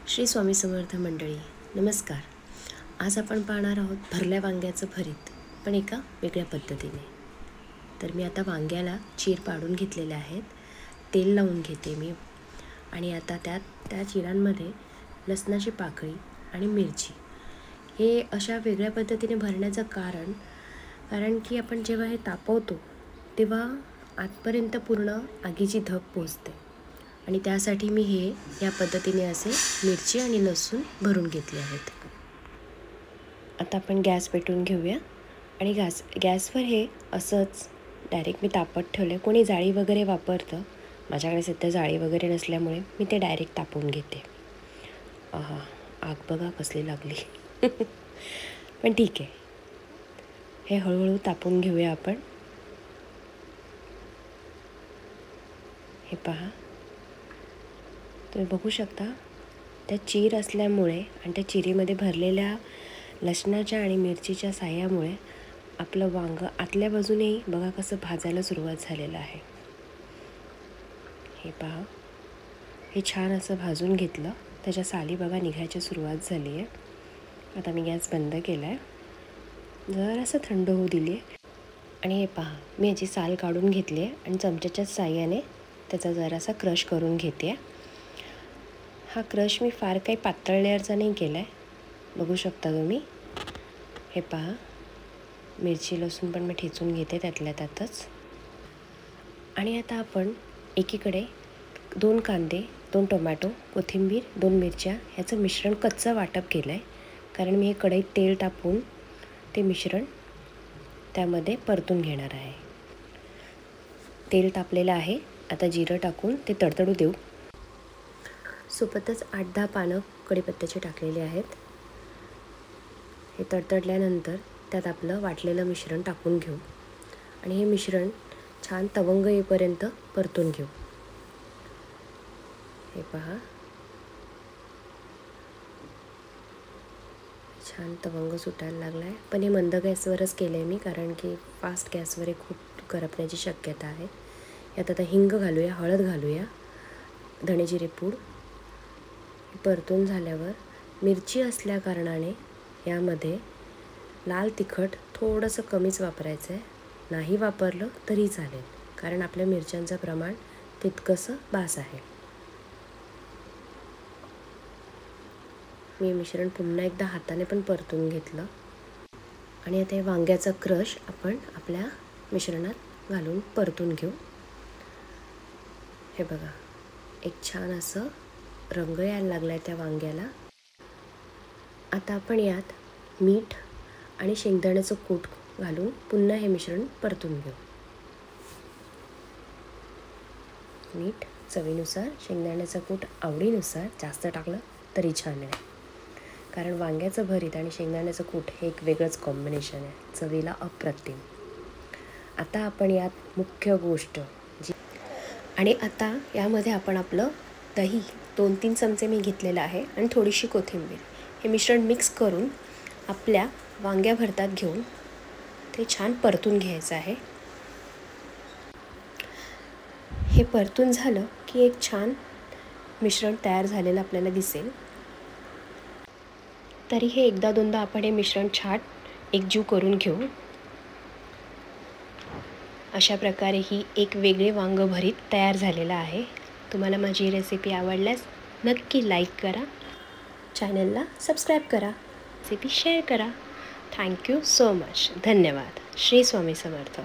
श्री स्वामी समर्थ मंडळी, नमस्कार. आज आपण पाहणार आहोत भरल्या वांग्याचं भरीत, पण एका वेगळ्या पद्धतीने. तर मी आता वांग्याला चीर पाडून घेतलेले आहेत, तेल लावून घेते मी. आणि आता त्या चिरांमध्ये लसणाची पाकळी आणि मिरची हे अशा वेगळ्या पद्धतीने भरण्याचं कारण की आपण जेव्हा हे तापवतो तेव्हा आतपर्यंत पूर्ण आगीची धग पोचते, आणि त्यासाठी मी हे या पद्धतीने असे मिरची आणि लसूण भरून घेतले आहेत. आता आपण गॅस पेटवून घेऊया. आणि गॅसवर हे असंच डायरेक्ट मी तापत ठेवलं. कोणी जाळी वगैरे वापरतं, माझ्याकडे सध्या जाळी वगैरे नसल्यामुळे मी ते डायरेक्ट तापवून घेते. आग बघा कसली लागली. पण ठीक आहे, हे हळूहळू तापवून घेऊया आपण. हे पहा, तुम्ही बघू शकता त्या चीर असल्यामुळे आणि त्या चिरीमध्ये भरलेल्या लसणाच्या आणि मिरचीच्या साह्यामुळे आपलं वांगं आतल्या बाजूनेही बघा कसं भाजायला सुरुवात झालेलं आहे. हे पहा, हे छान असं भाजून घेतलं. त्याच्या साली बघा निघायची सुरुवात झाली आहे. आता मी गॅस बंद केला आहे, जरासं थंड होऊ दिली आहे. आणि हे पहा, मी याची साल काढून घेतली आहे आणि चमच्याच्या साह्याने त्याचा जरासा क्रश करून घेते. हा क्रश मी फार काही पातळ लेअरचा नाही केला आहे, बघू शकता तुम्ही. हे पहा, मिरची लसूण पण मी ठेचून घेते त्यातल्या त्यातच. आणि आता आपण एकीकडे 2 कांदे, 2 टोमॅटो, कोथिंबीर, 2 मिरच्या ह्याचं मिश्रण कच्चं वाटप केलं आहे. कारण मी हे कढईत तेल टाकून ते मिश्रण त्यामध्ये परतून घेणार आहे. तेल तापलेलं आहे. आता जिरं टाकून ते तडतडू देऊ. सोबतच 8-10 पानं कढीपत्त्याचे टाकलेले आहेत. हे तडतडल्यानंतर त्यात आपलं वाटलेलं मिश्रण टाकून घेऊ आणि हे मिश्रण छान तवंग येईपर्यंत परतून घेऊ. हे पहा, छान तवंग सुटायला लागला आहे. पण हे मंद गॅसवरच केलं आहे मी, कारण की फास्ट गॅसवर हे खूप करपण्याची शक्यता आहे. यात आता हिंग घालूया, हळद घालूया, धणे जिरे पूड. परतून झाल्यावर मिरची असल्या कारणाने यामध्ये लाल तिखट थोडंसं कमीच वापरायचं आहे. नाही वापरलं तरी चालेल, कारण आपल्या मिरच्यांचं प्रमाण तितकंसं बास आहे. मी मिश्रण पुन्हा एकदा हाताने पण परतून घेतलं. आणि आता हे वांग्याचा क्रश आपण आपल्या मिश्रणात घालून परतून घेऊ. हे बघा, एक छान असं रंग यायला लागला आहे त्या वांग्याला. आता आपण यात मीठ आणि शेंगदाण्याचं कूट घालून पुन्हा हे मिश्रण परतून घेऊ. मीठ चवीनुसार, शेंगदाण्याचं कूट आवडीनुसार. जास्त टाकलं तरी छान आहे, कारण वांग्याचं भरीत आणि शेंगदाण्याचं कूट हे एक वेगळंच कॉम्बिनेशन आहे, चवीला अप्रतिम. आता आपण यात मुख्य गोष्ट आणि आता यामध्ये आपण आपलं दही 2-3 चमचे मी घेतलेलं आहे आणि थोडीशी कोथिंबीर, हे मिश्रण मिक्स करून आपल्या वांग्या भरतात घेऊन ते छान परतून घ्यायचं आहे. हे परतून झालं की एक छान मिश्रण तयार झालेलं आपल्याला दिसेल. तरी हे एकदा दोनदा आपण हे मिश्रण छान एकजीव करून घेऊ. अशा प्रकारे ही एक वेगळे वांग भरीत तयार झालेलं आहे. तुम्हाला माझी रेसिपी आवडल्यास नक्की लाईक करा, चॅनलला सबस्क्राईब करा, रेसिपी शेअर करा. Thank you so much. धन्यवाद. श्री स्वामी समर्थ.